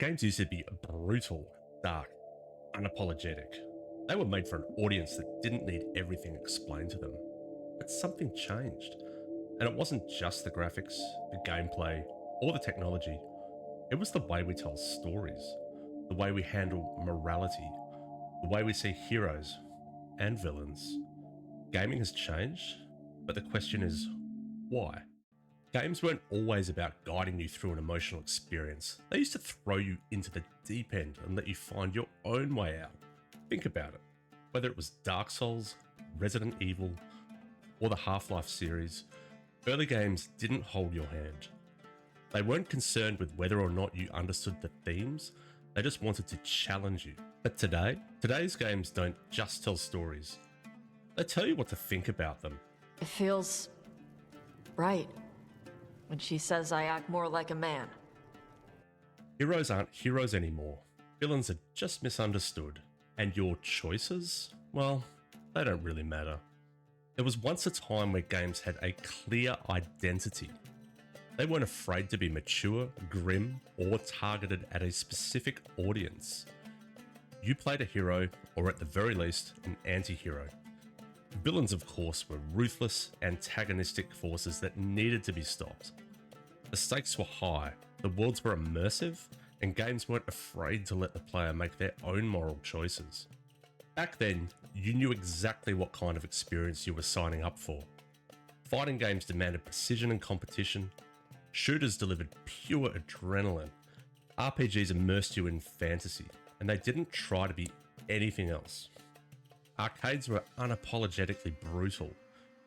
Games used to be brutal, dark, unapologetic. They were made for an audience that didn't need everything explained to them. But something changed. And it wasn't just the graphics, the gameplay, or the technology. It was the way we tell stories, the way we handle morality, the way we see heroes and villains. Gaming has changed, but the question is, why? Games weren't always about guiding you through an emotional experience. They used to throw you into the deep end and let you find your own way out. Think about it. Whether it was Dark Souls, Resident Evil, or the Half-Life series, early games didn't hold your hand. They weren't concerned with whether or not you understood the themes, they just wanted to challenge you. But today's games don't just tell stories. They tell you what to think about them. It feels right when she says I act more like a man. Heroes aren't heroes anymore. Villains are just misunderstood. And your choices? Well, they don't really matter. There was once a time where games had a clear identity. They weren't afraid to be mature, grim, or targeted at a specific audience. You played a hero, or at the very least, an anti-hero. Villains, of course, were ruthless, antagonistic forces that needed to be stopped. The stakes were high, the worlds were immersive, and games weren't afraid to let the player make their own moral choices. Back then, you knew exactly what kind of experience you were signing up for. Fighting games demanded precision and competition. Shooters delivered pure adrenaline. RPGs immersed you in fantasy, and they didn't try to be anything else. Arcades were unapologetically brutal.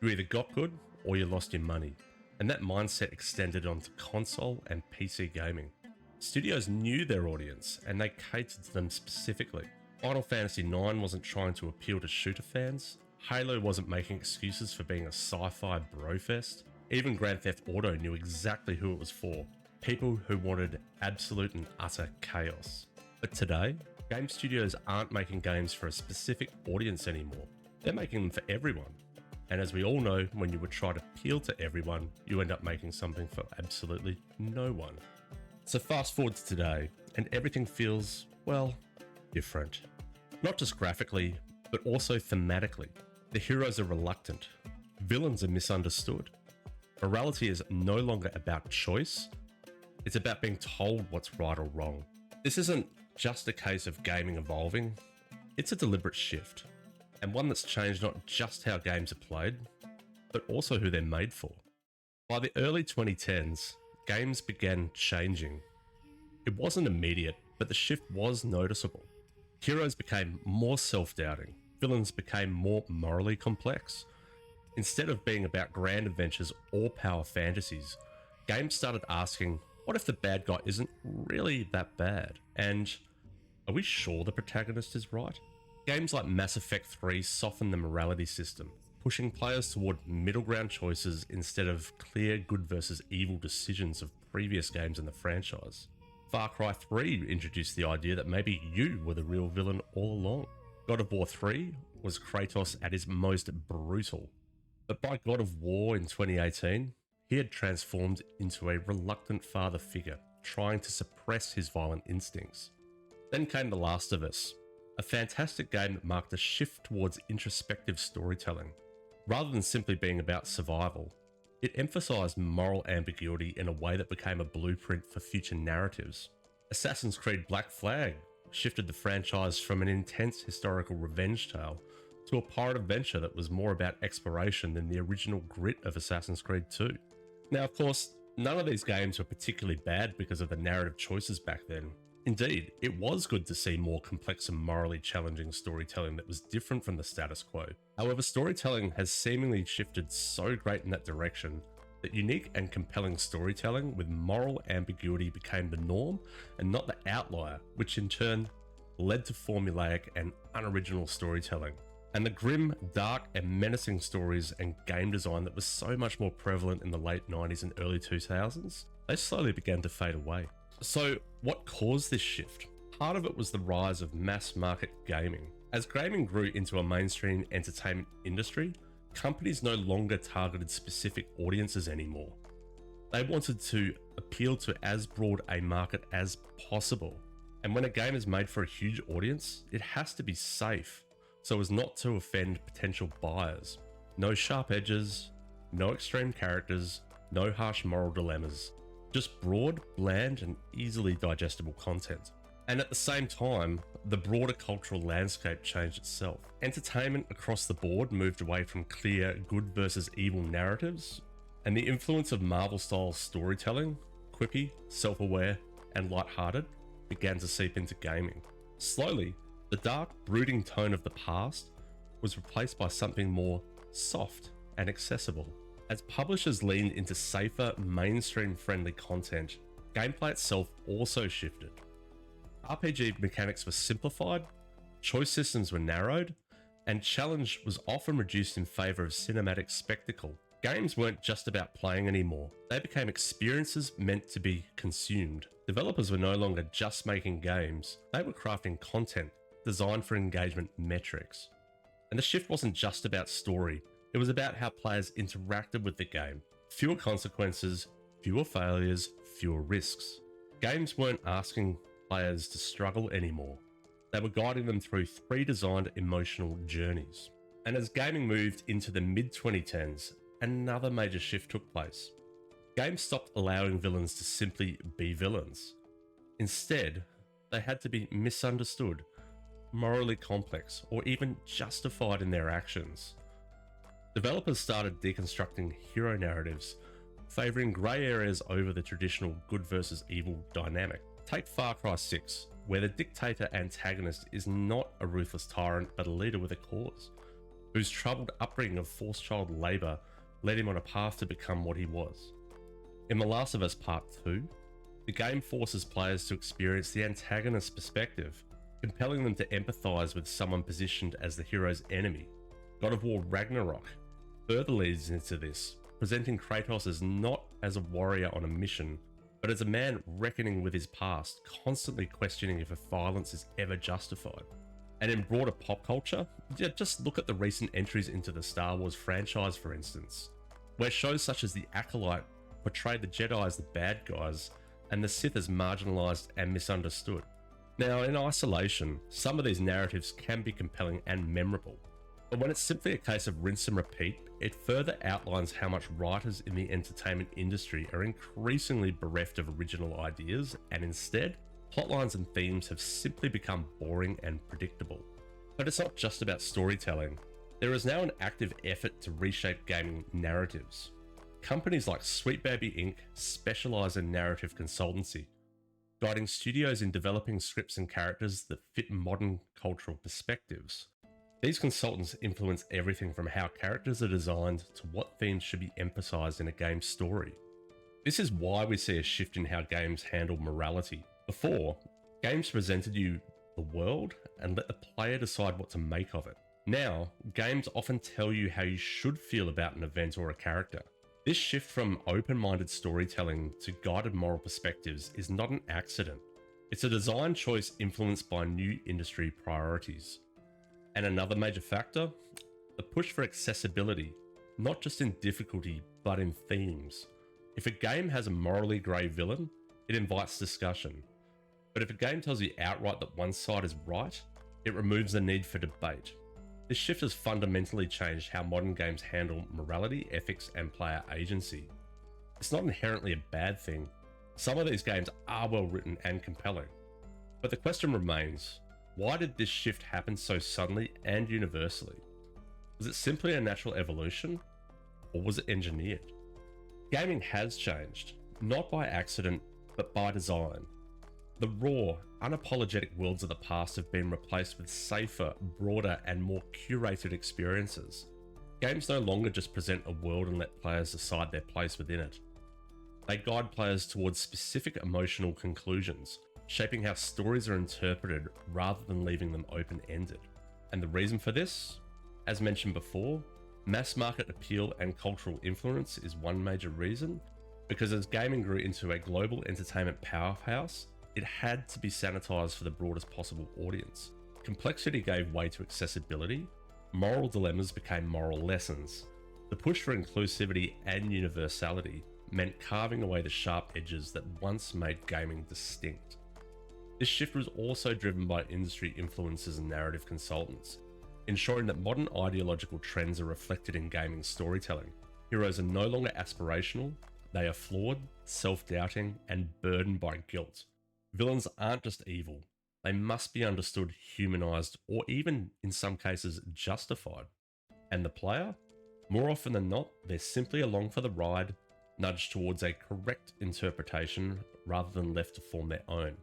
You either got good or you lost your money, and that mindset extended onto console and PC gaming. Studios knew their audience, and they catered to them specifically. Final Fantasy IX wasn't trying to appeal to shooter fans. Halo wasn't making excuses for being a sci-fi brofest. Even Grand Theft Auto knew exactly who it was for. People who wanted absolute and utter chaos. But today, game studios aren't making games for a specific audience anymore. They're making them for everyone. And as we all know, when you would try to appeal to everyone, you end up making something for absolutely no one. So fast forward to today, and everything feels, well, different. Not just graphically, but also thematically. The heroes are reluctant. Villains are misunderstood. Morality is no longer about choice. It's about being told what's right or wrong. This isn't just a case of gaming evolving. It's a deliberate shift, and one that's changed not just how games are played, but also who they're made for. By the early 2010s, games began changing. It wasn't immediate, but the shift was noticeable. Heroes became more self-doubting. Villains became more morally complex. Instead of being about grand adventures or power fantasies, games started asking, what if the bad guy isn't really that bad? And are we sure the protagonist is right? Games like Mass Effect 3 softened the morality system, pushing players toward middle ground choices instead of clear good versus evil decisions of previous games in the franchise. Far Cry 3 introduced the idea that maybe you were the real villain all along. God of War 3 was Kratos at his most brutal. But by God of War in 2018, he had transformed into a reluctant father figure, trying to suppress his violent instincts. Then came The Last of Us, a fantastic game that marked a shift towards introspective storytelling. Rather than simply being about survival, it emphasised moral ambiguity in a way that became a blueprint for future narratives. Assassin's Creed Black Flag shifted the franchise from an intense historical revenge tale to a pirate adventure that was more about exploration than the original grit of Assassin's Creed 2. Now, of course, none of these games were particularly bad because of the narrative choices back then. Indeed, it was good to see more complex and morally challenging storytelling that was different from the status quo. However, storytelling has seemingly shifted so great in that direction that unique and compelling storytelling with moral ambiguity became the norm and not the outlier, which in turn led to formulaic and unoriginal storytelling. And the grim, dark, and menacing stories and game design that was so much more prevalent in the late 90s and early 2000s, they slowly began to fade away. So what caused this shift? Part of it was the rise of mass market gaming. As gaming grew into a mainstream entertainment industry, companies no longer targeted specific audiences anymore. They wanted to appeal to as broad a market as possible. And when a game is made for a huge audience, it has to be safe so as not to offend potential buyers. No sharp edges, no extreme characters, no harsh moral dilemmas. Just broad, bland, and easily digestible content. And at the same time, the broader cultural landscape changed itself. Entertainment across the board moved away from clear good versus evil narratives, and the influence of Marvel-style storytelling, quippy, self-aware, and light-hearted, began to seep into gaming. Slowly, the dark, brooding tone of the past was replaced by something more soft and accessible. As publishers leaned into safer, mainstream-friendly content, gameplay itself also shifted. RPG mechanics were simplified, choice systems were narrowed, and challenge was often reduced in favour of cinematic spectacle. Games weren't just about playing anymore, they became experiences meant to be consumed. Developers were no longer just making games, they were crafting content designed for engagement metrics. And the shift wasn't just about story, it was about how players interacted with the game. Fewer consequences, fewer failures, fewer risks. Games weren't asking players to struggle anymore. They were guiding them through pre-designed emotional journeys. And as gaming moved into the mid-2010s, another major shift took place. Games stopped allowing villains to simply be villains. Instead, they had to be misunderstood, morally complex, or even justified in their actions. Developers started deconstructing hero narratives, favouring grey areas over the traditional good versus evil dynamic. Take Far Cry 6, where the dictator antagonist is not a ruthless tyrant but a leader with a cause, whose troubled upbringing of forced child labour led him on a path to become what he was. In The Last of Us Part 2, the game forces players to experience the antagonist's perspective, compelling them to empathise with someone positioned as the hero's enemy. God of War Ragnarok further leads into this, presenting Kratos as not as a warrior on a mission, but as a man reckoning with his past, constantly questioning if violence is ever justified. And in broader pop culture, just look at the recent entries into the Star Wars franchise, for instance, where shows such as The Acolyte portray the Jedi as the bad guys and the Sith as marginalised and misunderstood. Now, in isolation, some of these narratives can be compelling and memorable, but when it's simply a case of rinse and repeat, it further outlines how much writers in the entertainment industry are increasingly bereft of original ideas, and instead, plotlines and themes have simply become boring and predictable. But it's not just about storytelling. There is now an active effort to reshape gaming narratives. Companies like Sweet Baby Inc. specialise in narrative consultancy, guiding studios in developing scripts and characters that fit modern cultural perspectives. These consultants influence everything from how characters are designed to what themes should be emphasised in a game's story. This is why we see a shift in how games handle morality. Before, games presented you the world and let the player decide what to make of it. Now, games often tell you how you should feel about an event or a character. This shift from open-minded storytelling to guided moral perspectives is not an accident. It's a design choice influenced by new industry priorities. And another major factor, the push for accessibility, not just in difficulty, but in themes. If a game has a morally grey villain, it invites discussion. But if a game tells you outright that one side is right, it removes the need for debate. This shift has fundamentally changed how modern games handle morality, ethics, and player agency. It's not inherently a bad thing. Some of these games are well written and compelling. But the question remains, why did this shift happen so suddenly and universally? Was it simply a natural evolution, or was it engineered? Gaming has changed, not by accident, but by design. The raw, unapologetic worlds of the past have been replaced with safer, broader, and more curated experiences. Games no longer just present a world and let players decide their place within it. They guide players towards specific emotional conclusions, shaping how stories are interpreted rather than leaving them open-ended. And the reason for this? As mentioned before, mass market appeal and cultural influence is one major reason, because as gaming grew into a global entertainment powerhouse, it had to be sanitized for the broadest possible audience. Complexity gave way to accessibility, moral dilemmas became moral lessons. The push for inclusivity and universality meant carving away the sharp edges that once made gaming distinct. This shift was also driven by industry influencers and narrative consultants, ensuring that modern ideological trends are reflected in gaming storytelling. Heroes are no longer aspirational, they are flawed, self-doubting, and burdened by guilt. Villains aren't just evil, they must be understood, humanized, or even, in some cases, justified. And the player? More often than not, they're simply along for the ride, nudged towards a correct interpretation rather than left to form their own.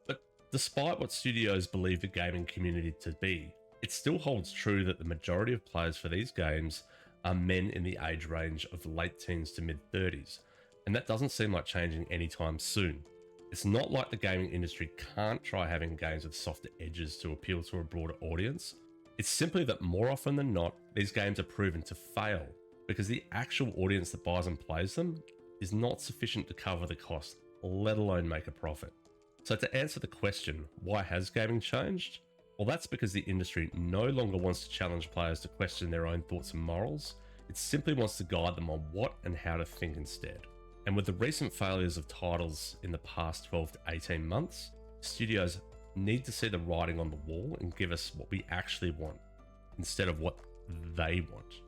But despite what studios believe the gaming community to be, it still holds true that the majority of players for these games are men in the age range of late teens to mid 30s, and that doesn't seem like changing anytime soon. It's not like the gaming industry can't try having games with softer edges to appeal to a broader audience. It's simply that more often than not, these games are proven to fail because the actual audience that buys and plays them is not sufficient to cover the cost, let alone make a profit. So to answer the question, why has gaming changed? Well, that's because the industry no longer wants to challenge players to question their own thoughts and morals. It simply wants to guide them on what and how to think instead. And with the recent failures of titles in the past 12 to 18 months, studios need to see the writing on the wall and give us what we actually want instead of what they want.